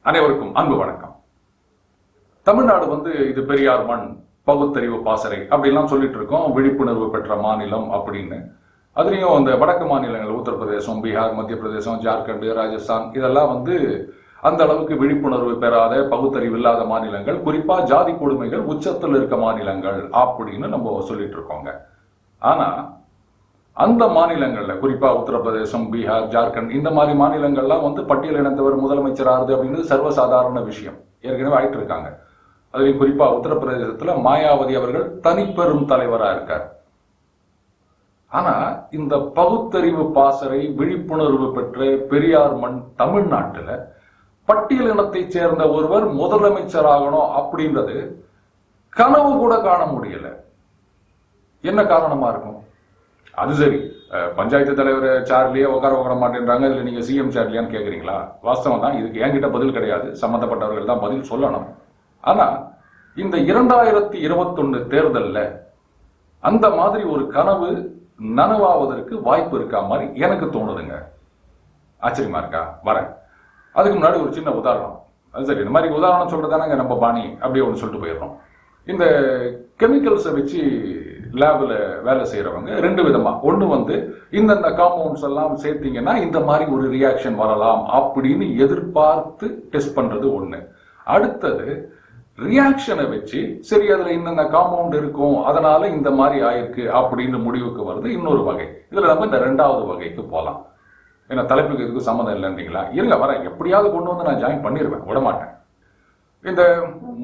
அனைவருக்கும் அன்பு வணக்கம். தமிழ்நாடு இது பெரியார் மண், பகுத்தறிவு பாசறை அப்படிலாம் சொல்லிட்டு இருக்கோம். விழிப்புணர்வு பெற்ற மாநிலம் அப்படின்னு. அதுலயும் அந்த வடக்கு மாநிலங்கள் உத்தரப்பிரதேசம், பீகார், மத்திய பிரதேசம், ஜார்க்கண்ட், ராஜஸ்தான் இதெல்லாம் அந்த அளவுக்கு விழிப்புணர்வு பெறாத, பகுத்தறிவு இல்லாத மாநிலங்கள், குறிப்பா ஜாதி கொடுமைகள் உச்சத்தில் இருக்க மாநிலங்கள் அப்படின்னு நம்ம சொல்லிட்டு இருக்கோங்க. ஆனா அந்த மாநிலங்கள்ல குறிப்பா உத்தரப்பிரதேசம், பீகார், ஜார்க்கண்ட் இந்த மாதிரி மாநிலங்கள்லாம் பட்டியல் இனத்தவர் முதலமைச்சராகுது அப்படின்னு சர்வசாதாரண விஷயம். ஏற்கனவே ஆயிட்டு இருக்காங்க. அதுலயும் குறிப்பா உத்தரப்பிரதேசத்துல மாயாவதி அவர்கள் தனிப்பெரும் தலைவரா இருக்கார். ஆனா இந்த பகுத்தறிவு பாசறை விழிப்புணர்வு பெற்ற பெரியார் மண் தமிழ்நாட்டுல பட்டியல் இனத்தை சேர்ந்த ஒருவர் முதலமைச்சராகணும் அப்படின்றது கனவு கூட காண முடியல. என்ன காரணமா இருக்கும்? அது சரி, பஞ்சாயத்து தலைவர் சேர்லயே உட்கார மாட்டேன்றாங்க, இதுல நீங்க சிஎம் சேர்லையான்னு கேக்குறீங்களா? வாஸ்தவம் தான், இதுக்கு என்கிட்ட பதில் கிடையாது, சம்பந்தப்பட்டவர்கள் தான் பதில் சொல்லணும். ஆனா இந்த 2021 தேர்தல்ல அந்த மாதிரி ஒரு கனவு நனவாவதற்கு வாய்ப்பு இருக்கா மாதிரி எனக்கு தோணுதுங்க. ஆச்சரியமா இருக்கா? வரேன். அதுக்கு முன்னாடி ஒரு சின்ன உதாரணம். அது சரி, இந்த மாதிரி உதாரணம் சொல்றதானங்க நம்ம பாணி, அப்படியே ஒன்று சொல்லிட்டு போயிடுறோம். இந்த கெமிக்கல்ஸை வச்சு லேப்ல வேலை செய்யறவங்க ரெண்டு விதமா, ஒண்ணு இந்த காம்பவுண்ட்ஸ் எல்லாம் சேர்த்தீங்கன்னா இந்த மாதிரி ஒரு ரியாக்ஷன் வரலாம் அப்படின்னு எதிர்பார்த்து டெஸ்ட் பண்றது ஒண்ணு. அடுத்தது ரியாக்ஷனை வச்சு சரி அதுல இந்த காம்பவுண்ட் இருக்கும் அதனால இந்த மாதிரி ஆயிருக்கு அப்படின்னு முடிவுக்கு வருது இன்னொரு வகை. இதுல நம்ம இந்த ரெண்டாவது வகைக்கு போலாம். ஏன்னா தலைப்புக்கு இதுக்கு சம்மந்தம் இல்லைன்றீங்களா? இருங்க வரேன், எப்படியாவது கொண்டு நான் ஜாயின் பண்ணிடுவேன், விடமாட்டேன். இந்த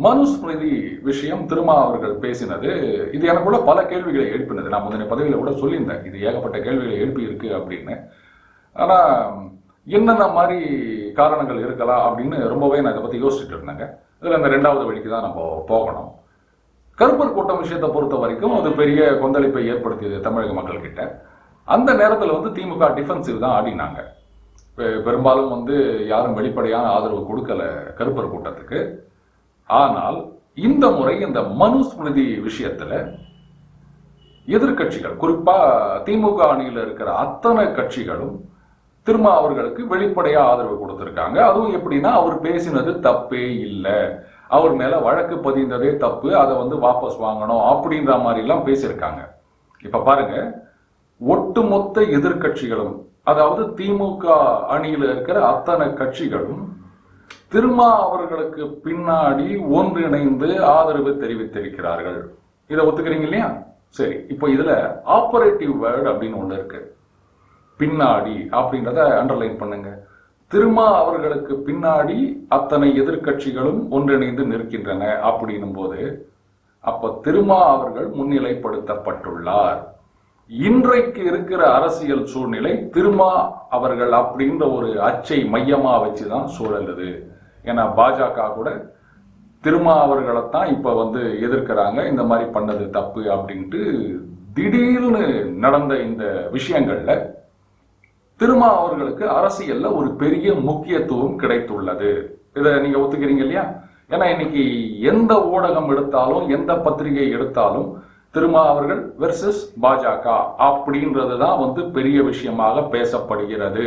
மனுஸ்மிருதி விஷயம் திருமா அவர்கள் பேசினது இது எனக்குள்ள பல கேள்விகளை எழுப்பினது. நான் முந்தைய பதவியில கூட சொல்லியிருந்தேன், இது ஏகப்பட்ட கேள்விகளை எழுப்பி இருக்கு அப்படின்னு. ஆனா என்னென்ன மாதிரி காரணங்கள் இருக்கலாம் அப்படின்னு ரொம்பவே நான் இதை பத்தி யோசிச்சுட்டு இருந்தேங்க. இதுல இந்த ரெண்டாவது வழிக்கு தான் நம்ம போகணும். கருப்பர் கூட்டம் விஷயத்தை பொறுத்த வரைக்கும் அது பெரிய கொந்தளிப்பை ஏற்படுத்தியது தமிழக மக்கள் கிட்ட. அந்த நேரத்தில் திமுக டிஃபென்சிவ் தான் ஆடினாங்க. பெரும்பாலும் யாரும் வெளிப்படையான ஆதரவு கொடுக்கல கருப்பர் கூட்டத்துக்கு. ஆனால் இந்த முறை இந்த மனுஸ்மிருதி விஷயத்துல எதிர்கட்சிகள், குறிப்பா திமுக அணியில இருக்கிற அத்தனை கட்சிகளும் திருமா அவர்களுக்கு வெளிப்படையா ஆதரவு கொடுத்திருக்காங்க. அதுவும் எப்படின்னா, அவர் பேசினது தப்பே இல்லை, அவர் மேல வழக்கு பதிந்ததே தப்பு, அதை வாபஸ் வாங்கணும் அப்படின்ற மாதிரி எல்லாம் பேசியிருக்காங்க. இப்ப பாருங்க, ஒட்டுமொத்த எதிர்கட்சிகளும், அதாவது திமுக அணியில இருக்கிற அத்தனை கட்சிகளும் திருமா அவர்களுக்கு பின்னாடி ஒன்றிணைந்து ஆதரவு தெரிவித்திருக்கிறார்கள். இதை ஒத்துக்கிறீங்க இல்லையா? சரி, இப்போ இதுல ஆபரேட்டிவ் வேர்டு அப்படின்னு ஒண்ணு இருக்கு. பின்னாடி அப்படின்றத அண்டர்லைன் பண்ணுங்க. திருமா அவர்களுக்கு பின்னாடி அத்தனை எதிர்கட்சிகளும் ஒன்றிணைந்து நிற்கின்றன அப்படின்னும் போது அப்ப திருமா அவர்கள் முன்னிலைப்படுத்தப்பட்டுள்ளார். இன்றைக்கு இருக்கிற அரசியல் சூழ்நிலை திருமா அவர்கள் அப்படின்ற ஒரு அச்சை மையமா வச்சுதான் சூழலுது. ஏன்னா பாஜக கூட திருமா அவர்களைத்தான் இப்ப எதிர்க்கிறாங்க, இந்த மாதிரி பண்ணது தப்பு அப்படின்ட்டு. திடீர்னு நடந்த இந்த விஷயங்கள்ல திருமா அவர்களுக்கு அரசியல்ல ஒரு பெரிய முக்கியத்துவம் கிடைத்துள்ளது. இதை நீங்க ஒத்துக்கிறீங்க இல்லையா? ஏன்னா இன்னைக்கு எந்த ஊடகம் எடுத்தாலும், எந்த பத்திரிகை எடுத்தாலும் திருமா அவர்கள் வெர்சஸ் பாஜக அப்படின்றதுதான் பெரிய விஷயமாக பேசப்படுகிறது.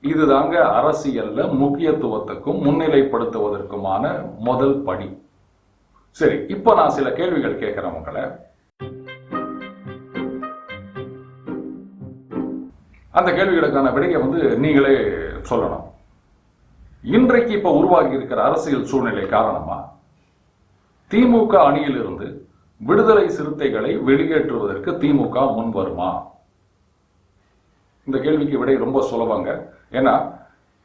இதுதாங்க அரசியல்ல முக்கியத்துவத்துக்கும் முன்னிலைப்படுத்துவதற்குமான முதல் படி. சரி, இப்போ நான் சில கேள்விகள் கேட்கிறேன் உங்களை. அந்த கேள்விகளுக்கான விடையை நீங்களே சொல்லணும். இன்றைக்கு இப்ப உருவாகி இருக்கிற அரசியல் சூழ்நிலை காரணமா திமுக அணியிலிருந்து விடுதலை சிறுத்தைகளை வெளியேற்றுவதற்கு திமுக முன் வருமா? இந்த கேள்விக்கு விடை ரொம்ப சுலபங்க. ஏன்னா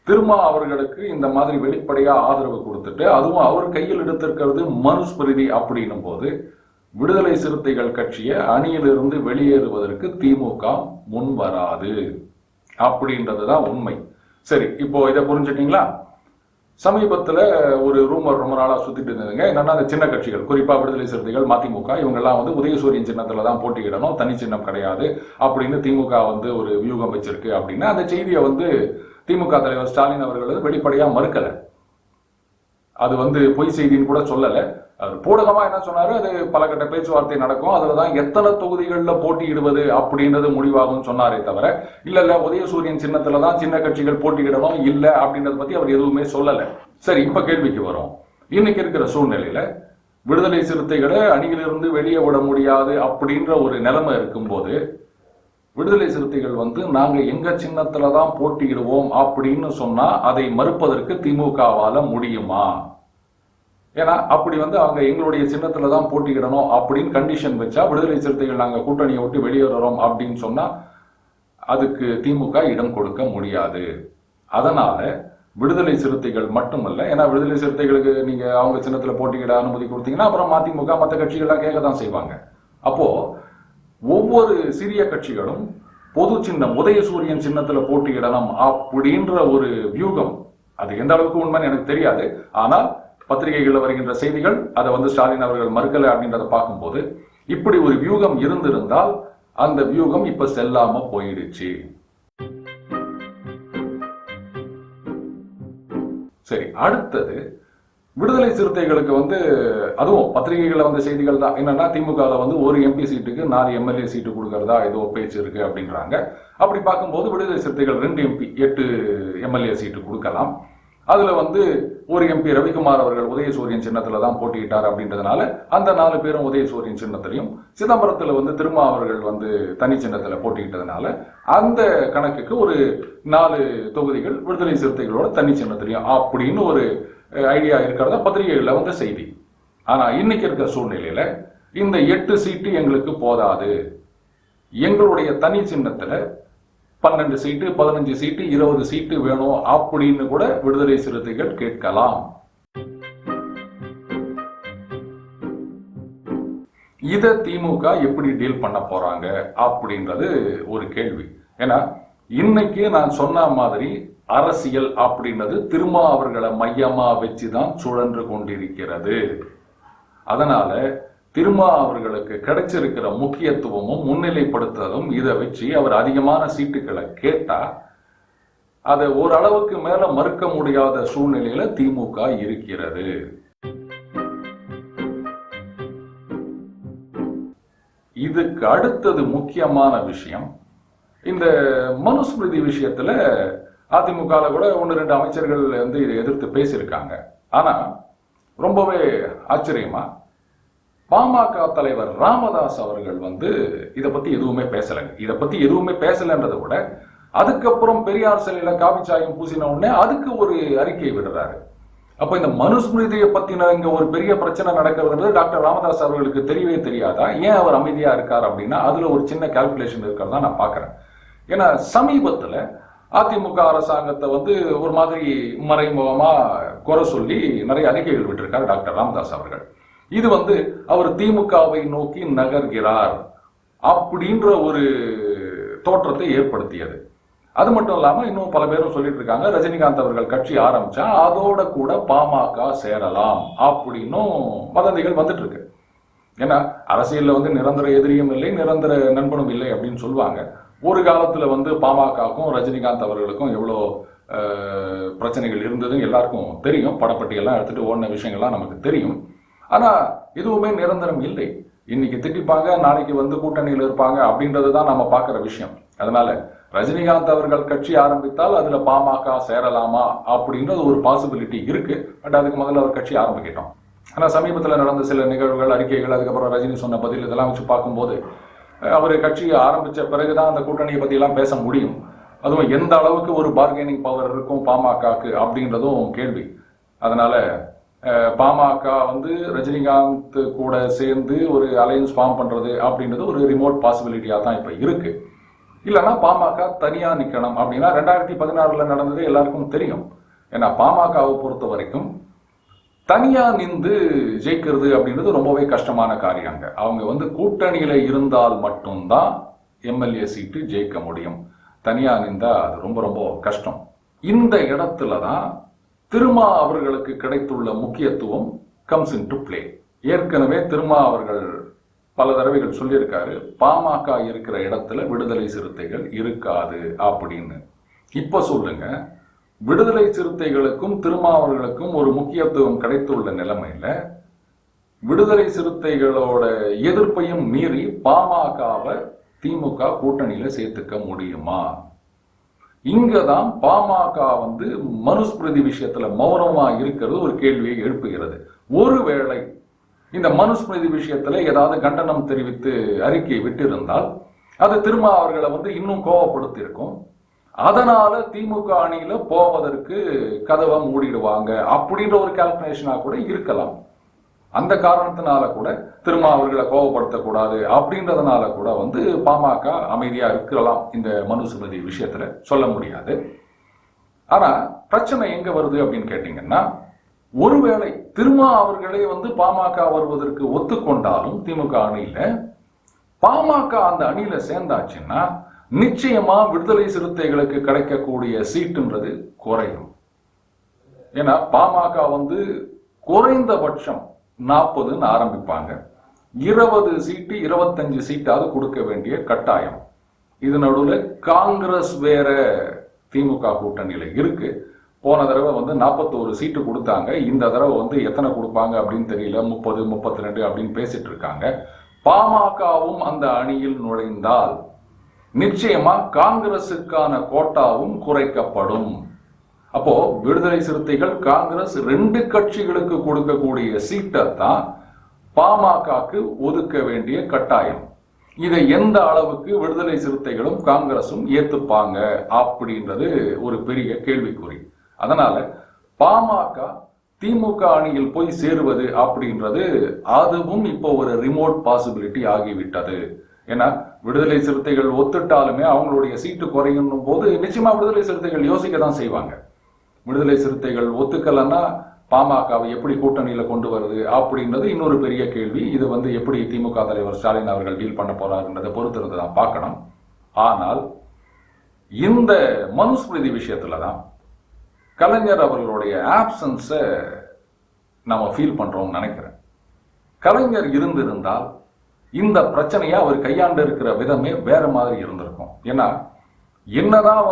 திருமா அவர்களுக்கு இந்த மாதிரி வெளிப்படையா ஆதரவு கொடுத்துட்டு, அதுவும் அவர் கையில் எடுத்திருக்கிறது மனுஸ்மிருதி அப்படின்னும் போது விடுதலை சிறுத்தைகள் கட்சியை அணியிலிருந்து வெளியேறுவதற்கு திமுக முன் வராது அப்படின்றதுதான் உண்மை. சரி, இப்போ இதை புரிஞ்சுட்டீங்களா? சமீபத்துல ஒரு ரூமர் ரொம்ப நாளா சுத்திட்டு இருந்ததுங்க. என்னன்னா, அந்த சின்ன கட்சிகள், குறிப்பா விடுதலை சிறுத்தைகள், மதிமுக, இவங்கெல்லாம் உதயசூரியன் சின்னத்துல தான் போட்டியிடணும், தனி சின்னம் கிடையாது அப்படின்னு திமுக ஒரு வியூகம் வச்சிருக்கு அப்படின்னு அந்த செய்தியை திமுக தலைவர் ஸ்டாலின் அவர்கள் வெளிப்படையா மறுக்கல. அது பொய் செய்தின்னு கூட சொல்லலை. அது பூடகமா என்ன சொன்னாரு, அது பல கட்ட பேச்சுவார்த்தை நடக்கும், அதுலதான் எத்தனை தொகுதிகள்ல போட்டியிடுவது அப்படின்றது முடிவாகும் சொன்னாரே தவிர, இல்ல உதயசூரியன் சின்னத்துலதான் சின்ன கட்சிகள் போட்டியிடணும் இல்ல அப்படின்றத பத்தி அவர் எதுவுமே சொல்லல. சரி, இப்ப கேள்விக்கு வரும். இன்னைக்கு இருக்கிற சூழ்நிலையில விடுதலை சிறுத்தைகளை அணியிலிருந்து வெளியே விட முடியாது அப்படின்ற ஒரு நிலைமை இருக்கும்போது, விடுதலை சிறுத்தைகள் நாங்க எங்க சின்னத்துலதான் போட்டியிடுவோம் அப்படின்னு சொன்னா அதை மறுப்பதற்கு திமுகவால முடியுமா? ஏன்னா அப்படி அவங்க எங்களுடைய சின்னத்துலதான் போட்டியிடணும் அப்படின்னு கண்டிஷன் வச்சா, விடுதலை சிறுத்தைகள் நாங்க கூட்டணியை விட்டு வெளியேறோம் அப்படின்னு சொன்னா அதுக்கு திமுக இடம் கொடுக்க முடியாது. அதனால விடுதலை சிறுத்தைகள் மட்டுமல்ல, ஏன்னா விடுதலை சிறுத்தைகளுக்கு நீங்க அவங்க சின்னத்துல போட்டியிட அனுமதி கொடுத்தீங்கன்னா அப்புறம் மதிமுக மற்ற கட்சிகள்லாம் கேட்கத்தான் செய்வாங்க. அப்போ ஒவ்வொரு சிறிய கட்சிகளும் பொது சின்னம் உதயசூரியன் சின்னத்துல போட்டியிடலாம் அப்படின்ற ஒரு வியூகம், அது எந்த அளவுக்கு உண்மைன்னு எனக்கு தெரியாது. ஆனால் பத்திரிகைகளில் வருகின்ற செய்திகள் அதை ஸ்டாலின் அவர்கள் மறுக்கலை அப்படின்றத பார்க்கும்போது, இப்படி ஒரு வியூகம் இருந்திருந்தால் அந்த வியூகம் இப்ப செல்லாம போயிடுச்சு. சரி, அடுத்தது விடுதலை சிறுத்தைகளுக்கு அதுவும் பத்திரிகைகளில் செய்திகள் தான் என்னன்னா, திமுக ஒரு எம்பி சீட்டுக்கு 4 எம்எல்ஏ சீட்டு கொடுக்கறதா ஏதோ பேச்சு இருக்கு அப்படின்றாங்க. அப்படி பார்க்கும்போது விடுதலை சிறுத்தைகள் 2 எம்பி 8 எம்எல்ஏ சீட்டு கொடுக்கலாம். அதுல ஒரு எம்பி ரவிக்குமார் அவர்கள் உதயசூரியன் சின்னத்துல தான் போட்டியிட்டார் அப்படின்றதுனால அந்த 4 பேரும் உதயசூரியன் சின்னத்திலையும், சிதம்பரத்துல திருமா அவர்கள் தனி சின்னத்துல போட்டியிட்டதுனால அந்த கணக்குக்கு ஒரு 4 தொகுதிகள் விடுதலை சிறுத்தைகளோட தனி சின்னத்திலையும் அப்படின்னு ஒரு ஐடியா இருக்கிறதா பத்திரிகைகள்ல செய்தி. ஆனா இன்னைக்கு இருக்கிற சூழ்நிலையில இந்த 8 சீட்டு எங்களுக்கு போதாது, எங்களுடைய தனி சின்னத்துல 12 சீட்டு 15 சீட்டு 20 சீட்டு வேணும் அப்படின்னு கூட விடுதலை சிறுத்தைகள் கேட்கலாம். இத திமுக எப்படி டீல் பண்ண போறாங்க அப்படின்றது ஒரு கேள்வி. ஏன்னா இன்னைக்கு நான் சொன்ன மாதிரி அரசியல் அப்படின்றது திருமா அவர்களை மையமா வச்சுதான் சுழன்று கொண்டிருக்கிறது. அதனால திருமா அவர்களுக்கு கிடைச்சிருக்கிற முக்கியத்துவமும் முன்னிலைப்படுத்துவதும் இதை வச்சு அவர் அதிகமான சீட்டுகளை கேட்டா அதை ஓரளவுக்கு மேல மறுக்க முடியாத சூழ்நிலையில திமுக இருக்கிறது. இதுக்கு அடுத்தது முக்கியமான விஷயம், இந்த மனுஸ்மிருதி விஷயத்துல அதிமுக கூட 1-2 அமைச்சர்கள் இதை எதிர்த்து பேசியிருக்காங்க. ஆனா ரொம்பவே ஆச்சரியமா பாமக தலைவர் ராமதாஸ் அவர்கள் இதை பத்தி எதுவுமே பேசலைங்க. இதை பத்தி எதுவுமே பேசலன்றதை விட அதுக்கப்புறம் பெரியார் சிலையில காவிச்சாயம் பூசின உடனே அதுக்கு ஒரு அறிக்கை விடுறாரு. அப்ப இந்த மனுஸ்மிருதியை பத்தின இங்க ஒரு பெரிய பிரச்சனை நடக்கிறது டாக்டர் ராமதாஸ் அவர்களுக்கு தெரியவே தெரியாதா? ஏன் அவர் அமைதியா இருக்கார் அப்படின்னா அதுல ஒரு சின்ன கால்குலேஷன் இருக்கிறதா நான் பாக்குறேன். ஏன்னா சமீபத்துல அதிமுக அரசாங்கத்தை ஒரு மாதிரி மறைமுகமா குறை சொல்லி நிறைய அறிக்கைகள் விட்டிருக்காரு டாக்டர் ராமதாஸ் அவர்கள். இது அவர் திமுகவை நோக்கி நகர்கிறார் அப்படின்ற ஒரு தோற்றத்தை ஏற்படுத்தியது. அது மட்டும் இல்லாம இன்னும் பல பேரும் சொல்லிட்டு இருக்காங்க, ரஜினிகாந்த் அவர்கள் கட்சி ஆரம்பிச்சா அதோட கூட பாமக சேரலாம் அப்படின்னும் வதந்திகள் வந்துட்டு இருக்கு. ஏன்னா அரசியல்ல நிரந்தர எதிரியும் இல்லை நிரந்தர நண்பனும் இல்லை அப்படின்னு சொல்லுவாங்க. ஒரு காலத்துல பாமகவுக்கும் ரஜினிகாந்த் அவர்களுக்கும் எவ்வளோ பிரச்சனைகள் இருந்ததுன்னு எல்லாருக்கும் தெரியும். படப்பட்டியெல்லாம் எடுத்துட்டு ஓடின விஷயங்கள்லாம் நமக்கு தெரியும். ஆனா எதுவுமே நிரந்தரம் இல்லை. இன்னைக்கு திட்டிப்பாங்க, நாளைக்கு கூட்டணியில் இருப்பாங்க அப்படின்றதுதான் நம்ம பார்க்கிற விஷயம். அதனால ரஜினிகாந்த் அவர்கள் கட்சி ஆரம்பித்தால் அதுல பாமக சேரலாமா அப்படின்றது ஒரு பாசிபிலிட்டி இருக்கு. பட் அதுக்கு முதல்ல அவர் கட்சி ஆரம்பிக்கிட்டோம். ஆனா சமீபத்துல நடந்த சில நிகழ்வுகள், அறிக்கைகள், அதுக்கப்புறம் ரஜினி சொன்ன பதில் இதெல்லாம் வச்சு பார்க்கும்போது அவர் கட்சி ஆரம்பிச்ச பிறகுதான் அந்த கூட்டணியை பத்தி எல்லாம் பேச முடியும். அதுவும் எந்த அளவுக்கு ஒரு பார்கெனிங் பவர் இருக்கும் பாமகக்கு அப்படின்றதும் கேள்வி. அதனால பாமக ரஜினிகாந்த் கூட சேர்ந்து ஒரு அலையன்ஸ் ஃபார்ம் பண்றது அப்படின்றது ஒரு ரிமோட் பாசிபிலிட்டியா தான் இப்ப இருக்கு. இல்லைன்னா பாமக தனியா நிக்கணும் அப்படின்னா 2016 நடந்தது எல்லாருக்கும் தெரியும். ஏன்னா பாமகவை பொறுத்த வரைக்கும் தனியா நின்று ஜெயிக்கிறது அப்படின்றது ரொம்பவே கஷ்டமான காரியங்க. அவங்க கூட்டணியில இருந்தால் மட்டும்தான் எம்எல்ஏ சீட்டு ஜெயிக்க முடியும். தனியா நின்றா அது ரொம்ப ரொம்ப கஷ்டம். இந்த இடத்துலதான் திருமா அவர்களுக்கு கிடைத்துள்ள முக்கியத்துவம் கம்ஸ் இன் டு பிளே. ஏற்கனவே திருமா அவர்கள் பல தடவைகள் சொல்லியிருக்காரு, பாமக இருக்கிற இடத்துல விடுதலை சிறுத்தைகள் இருக்காது அப்படின்னு. இப்ப சொல்லுங்க, விடுதலை சிறுத்தைகளுக்கும் திருமாவர்களுக்கும் ஒரு முக்கியத்துவம் கிடைத்துள்ள நிலைமையில விடுதலை சிறுத்தைகளோட எதிர்ப்பையும் மீறி பாமகவை திமுக கூட்டணியில சேர்த்துக்க முடியுமா? இங்கதான் பாமக மனுஸ்மிருதி விஷயத்துல மௌனமா இருக்கிறது ஒரு கேள்வியை எழுப்புகிறது. ஒருவேளை இந்த மனுஸ்மிருதி விஷயத்துல ஏதாவது கண்டனம் தெரிவித்து அறிக்கை விட்டிருந்தால் அது திருமாவர்களை இன்னும் கோபப்படுத்தி இருக்கும். அதனால திமுக அணியில போவதற்கு கதவை மூடிடுவாங்க அப்படின்ற ஒரு கால்குலேஷனா கூட இருக்கலாம். அந்த காரணத்தினால கூட திருமாவர்களை கோபப்படுத்தக்கூடாது அப்படின்றதுனால கூட பாமக அமைதியா இருக்கலாம். இந்த மனுஸ்மிருதி விஷயத்துல சொல்ல முடியாது. ஆனா பிரச்சனை எங்க வருது அப்படின்னு கேட்டீங்கன்னா, ஒருவேளை திருமாவர்களே பாமக வருவதற்கு ஒத்துக்கொண்டாலும் திமுக அணியில பாமக அந்த அணியில சேர்ந்தாச்சுன்னா நிச்சயமா விடுதலை சிறுத்தைகளுக்கு கிடைக்கக்கூடிய சீட்டுன்றது குறையும். ஏன்னா பாமக குறைந்தபட்சம் 40 ஆரம்பிப்பாங்க. 20 சீட்டு 25 சீட்டாவது கொடுக்க வேண்டிய கட்டாயம். இது நடுவில் காங்கிரஸ் வேற திமுக கூட்டணியில இருக்கு. போன தடவை 41 சீட்டு கொடுத்தாங்க. இந்த தடவை எத்தனை கொடுப்பாங்க அப்படின்னு தெரியல. 30 32 அப்படின்னு பேசிட்டு இருக்காங்க. பாமகவும் அந்த அணியில் நுழைந்தால் நிச்சயமா காங்கிரசுக்கான கோட்டாவும் குறைக்கப்படும். அப்போ விடுதலை சிறுத்தைகள் காங்கிரஸ் 2 கட்சிகளுக்கு கொடுக்கக்கூடிய சீட்டை தான் பாமகக்கு ஒதுக்க வேண்டிய கட்டாயம். இதை எந்த அளவுக்கு விடுதலை சிறுத்தைகளும் காங்கிரசும் ஏத்துப்பாங்க அப்படின்றது ஒரு பெரிய கேள்விக்குறி. அதனால பாமக திமுக அணியில் போய் சேருவது அப்படின்றது அதுவும் இப்போ ஒரு ரிமோட் பாசிபிலிட்டி ஆகிவிட்டது. ஏன்னா விடுதலை சிறுத்தைகள் ஒத்துட்டாலுமே அவங்களுடைய சீட்டு குறையும் போது நிச்சயமா விடுதலை சிறுத்தைகள் யோசிக்க தான் செய்வாங்க. விடுதலை சிறுத்தைகள் ஒத்துக்கலன்னா பாமகவை எப்படி கூட்டணியில கொண்டு வருது அப்படின்றது இன்னொரு பெரிய கேள்வி. இது எப்படி திமுக தலைவர் ஸ்டாலின் அவர்கள் டீல் பண்ண போறாருன்றதை பொறுத்திருந்து தான் பார்க்கணும். ஆனால் இந்த மனுஸ்மிருதி விஷயத்துலதான் கலைஞர் அவர்களுடைய ஆப்சன்ஸை நம்ம ஃபீல் பண்றோம்னு நினைக்கிறேன். கலைஞர் இருந்திருந்தால் இந்த பிரச்சனையை அவர் கையாண்டு இருக்கிற விதமே வேற மாதிரி இருந்திருக்கும். ஏன்னா என்னதான்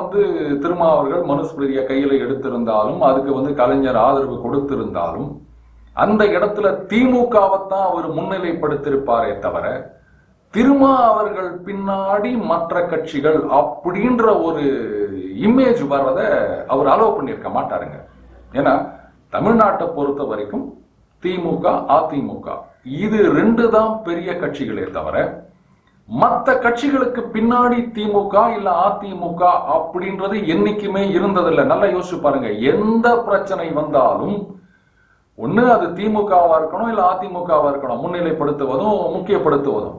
திருமாவர்கள் மனுஸ்மிருதியை கையில எடுத்திருந்தாலும் அதுக்கு கலைஞர் ஆதரவு கொடுத்திருந்தாலும் அந்த இடத்துல திமுகவைத்தான் அவர் முன்னிலைப்படுத்திருப்பாரே தவிர திருமாவர்கள் பின்னாடி மற்ற கட்சிகள் அப்படின்ற ஒரு இமேஜ் வர்றத அவர் அலோவ் பண்ணியிருக்க மாட்டாருங்க. ஏன்னா தமிழ்நாட்டை பொறுத்த வரைக்கும் திமுக அதிமுக இது 2 தான் பெரிய கட்சிகளே தவிர மற்ற கட்சிகளுக்கு பின்னாடி திமுக இல்ல அதிமுக அப்படின்றது என்னைக்குமே இருந்ததில்லை. நல்லா யோசிச்சு பாருங்க. எந்த பிரச்சனை வந்தாலும் ஒண்ணு அது திமுகவா இருக்கணும் இல்ல அதிமுகவா இருக்கணும், முன்னிலைப்படுத்துவதும் முக்கியப்படுத்துவதும்.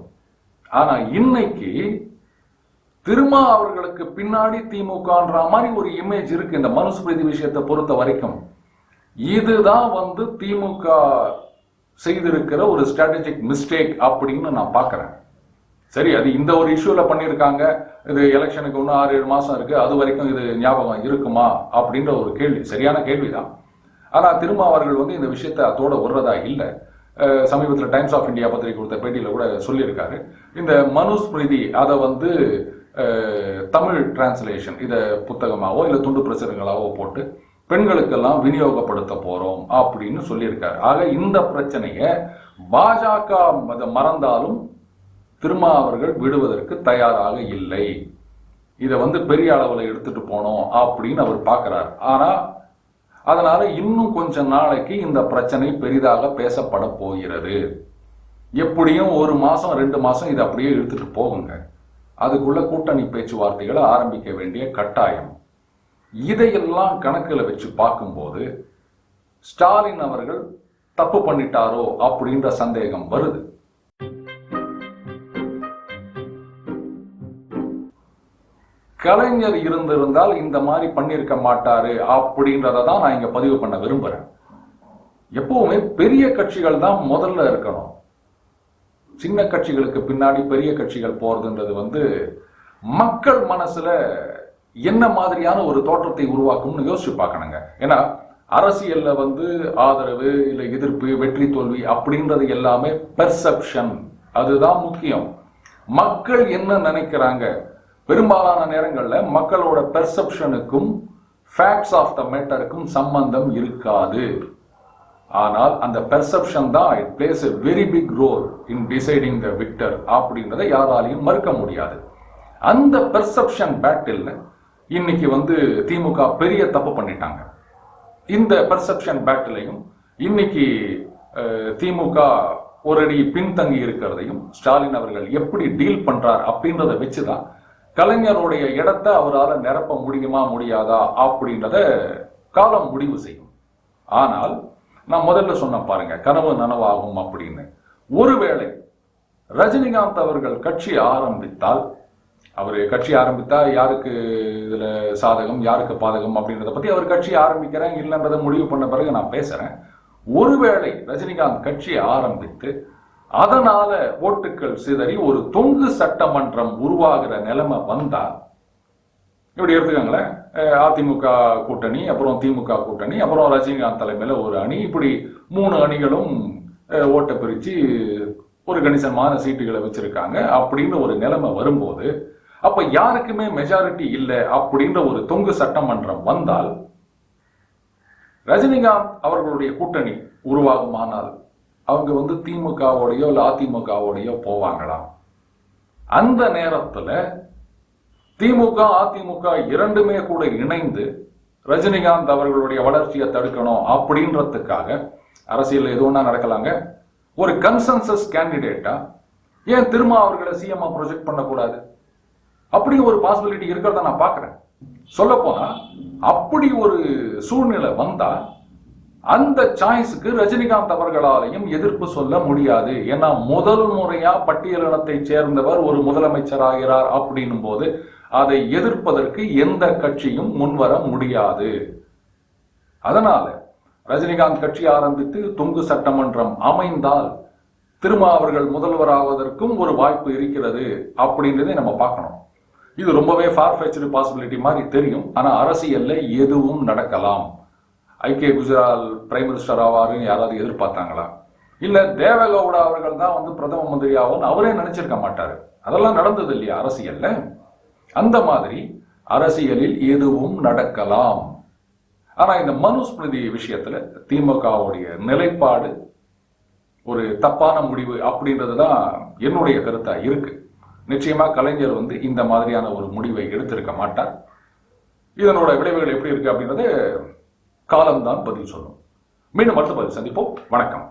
ஆனா இன்னைக்கு திருமா அவர்களுக்கு பின்னாடி திமுகன்ற மாதிரி ஒரு இமேஜ் இருக்கு இந்த மனுஸ்மிருதி விஷயத்தை பொறுத்த வரைக்கும். இதுதான் திமுக செய்திருக்கிற ஒரு ஸ்ட்ராட்டஜிக் மிஸ்டேக் அப்படின்னு நான் பாக்குறேன். சரி, அது இந்த ஒரு இஷ்யூல பண்ணியிருக்காங்க. இது எலெக்ஷனுக்கு இன்னும் 6-7 மாசம் இருக்கு. அது வரைக்கும் இது ஞாபகம் இருக்குமா அப்படின்ற ஒரு கேள்வி சரியான கேள்விதான். ஆனா திருமாவர்கள் இந்த விஷயத்தை அதோட விடுறதா இல்லை. சமீபத்தில் டைம்ஸ் ஆஃப் இந்தியா பத்திரிகை கொடுத்த பேட்டியில கூட சொல்லியிருக்காரு. இந்த மனுஸ்மிருதி அதை தமிழ் டிரான்ஸ்லேஷன் இதை புத்தகமாவோ இல்லை துண்டு பிரசுரங்களாவோ போட்டு பெண்களுக்கெல்லாம் விநியோகப்படுத்த போறோம் அப்படின்னு சொல்லியிருக்காரு. ஆக இந்த பிரச்சனைய பாஜக மறந்தாலும் திருமாவர்கள் விடுவதற்கு தயாராக இல்லை. இதை பெரிய அளவில் எடுத்துட்டு போனோம் அப்படின்னு அவர் பார்க்கிறார். ஆனா அதனால இன்னும் கொஞ்ச நாளைக்கு இந்த பிரச்சனை பெரிதாக பேசப்பட போகிறது. எப்படியும் 1 மாசம் 2 மாசம் இது அப்படியே எடுத்துட்டு போகுங்க. அதுக்குள்ள கூட்டணி பேச்சுவார்த்தைகளை ஆரம்பிக்க வேண்டிய கட்டாயம். இதையெல்லாம் கணக்குல வச்சு பார்க்கும்போது ஸ்டாலின் அவர்கள் தப்பு பண்ணிட்டாரோ அப்படின்ற சந்தேகம் வருது. கலைஞர் இருந்திருந்தால் இந்த மாதிரி பண்ணிருக்க மாட்டாரு அப்படின்றத தான் நான் இங்க பதிவு பண்ண விரும்புறேன். எப்பவுமே பெரிய கட்சிகள் தான் முதல்ல இருக்கணும். சின்ன கட்சிகளுக்கு பின்னாடி பெரிய கட்சிகள் போறதுன்றது மக்கள் மனசுல என்ன மாதிரியான ஒரு தோற்றத்தை உருவாக்கும்னு யோசிச்சு பார்க்கணுங்க. ஏன்னா அரசியல்ல ஆதரவு இல்ல எதிர்ப்பு வெற்றி தோல்வி அப்படின்றது எல்லாமே பெர்செப்ஷன், அதுதான் முக்கியம். மக்கள் என்ன நினைக்கிறாங்க, பெரும்பாலான நேரங்கள்ல மக்களோட பெர்செப்ஷனுக்கும் ஃபேக்ட்ஸ் ஆஃப் த மேட்டருக்கும் சம்பந்தம் இருக்காது. ஆனால் அந்த பெர்செப்ஷன் தான் it plays a very big role in deciding the victor அப்படின்றத யாராலையும் மறுக்க முடியாது. அந்த பெர்செப்ஷன் பேட்டில் இன்னைக்கு திமுக பெரிய தப்பு பண்ணிட்டாங்க. இந்த பெர்செப்ஷன் பேட்டிலையும் இன்னைக்கு திமுக ஒரு அடி பின்தங்கி இருக்கிறதையும் ஸ்டாலின் அவர்கள் எப்படி டீல் பண்றார் அப்படின்றத வச்சுதான் கலைஞருடைய இடத்தை அவரால் நிரப்ப முடியுமா முடியாதா அப்படின்றத காலம் முடிவு செய்யும். ஆனால் நான் முதல்ல சொன்ன பாருங்க, கனவு நனவாகும் அப்படின்னு. ஒருவேளை ரஜினிகாந்த் அவர்கள் கட்சி ஆரம்பித்தால், அவரு கட்சி ஆரம்பித்தா யாருக்கு இதுல சாதகம் யாருக்கு பாதகம் அப்படின்றத பத்தி அவர் கட்சி ஆரம்பிக்கிறேன் இல்லைன்றதை முடிவு பண்ண பிறகு நான் பேசுறேன். ஒருவேளை ரஜினிகாந்த் கட்சி ஆரம்பித்து அதனால ஓட்டுக்கள் சிதறி ஒரு தொங்கு சட்டமன்றம் உருவாகிற நிலைமை வந்தா, இப்படி எடுத்துக்கோங்களேன், அதிமுக கூட்டணி, அப்புறம் திமுக கூட்டணி, அப்புறம் ரஜினிகாந்த் தலைமையில ஒரு அணி, இப்படி 3 அணிகளும் ஓட்டை பிரிச்சு ஒரு கணிசமான சீட்டுகளை வச்சிருக்காங்க அப்படின்னு ஒரு நிலைமை வரும்போது, அப்ப யாருக்குமே மெஜாரிட்டி இல்லை அப்படின்ற ஒரு தொங்கு சட்டமன்றம் வந்தால் ரஜினிகாந்த் அவர்களுடைய கூட்டணி உருவாகுமானால் அவங்க திமுகவோடையோ இல்ல அதிமுகவோடையோ போவாங்களாம். அந்த நேரத்துல திமுக அதிமுக இரண்டுமே கூட இணைந்து ரஜினிகாந்த் அவர்களுடைய வளர்ச்சியை தடுக்கணும் அப்படின்றதுக்காக அரசியல் எது ஒண்ணா நடக்கலாங்க. ஒரு கன்சென்சஸ் கேண்டிடேட்டா ஏன் திரும்ப அவர்களை சிஎம் ப்ரொஜெக்ட் பண்ணக்கூடாது? அப்படி ஒரு பாசிபிலிட்டி இருக்கிறத நான் பாக்குறேன். சொல்ல போனா அப்படி ஒரு சூழ்நிலை வந்தா அந்த சாய்ஸுக்கு ரஜினிகாந்த் அவர்களாலையும் எதிர்ப்பு சொல்ல முடியாது. ஏன்னா முதல் முறையா பட்டியலினத்தை சேர்ந்தவர் ஒரு முதலமைச்சர் ஆகிறார் அப்படின்னும் போது அதை எதிர்ப்பதற்கு எந்த கட்சியும் முன்வர முடியாது. அதனால ரஜினிகாந்த் கட்சி ஆரம்பித்து தொங்கு சட்டமன்றம் அமைந்தால் திரும்ப அவர்கள் முதல்வராவதற்கும் ஒரு வாய்ப்பு இருக்கிறது அப்படின்றதை நம்ம பார்க்கணும். இது ரொம்பவே ஃபார்ஃபெச்டு பாசிபிலிட்டி மாதிரி தெரியும். ஆனா அரசியல்ல எதுவும் நடக்கலாம். ஐக்கிய குஜரால் பிரைம் மினிஸ்டர் ஆவாருன்னு யாராவது எதிர்பார்த்தாங்களா? இல்ல தேவகவுடா அவர்கள் தான் பிரதம மந்திரி ஆகும் அவரே நினைச்சிருக்க மாட்டாரு. அதெல்லாம் நடந்தது இல்லையா அரசியல்ல? அந்த மாதிரி அரசியலில் எதுவும் நடக்கலாம். ஆனா இந்த மனுஸ்மிருதி விஷயத்துல திமுகவுடைய நிலைப்பாடு ஒரு தப்பான முடிவு அப்படின்றதுதான் என்னுடைய கருத்தா இருக்கு. நிச்சயமா கலைஞர் இந்த மாதிரியான ஒரு முடிவை எடுத்திருக்க மாட்டார். இதனோட விளைவுகள் எப்படி இருக்கு அப்படின்றத காலம்தான் பதில் சொல்லும். மீண்டும் அடுத்த பதில் சந்திப்போம். வணக்கம்.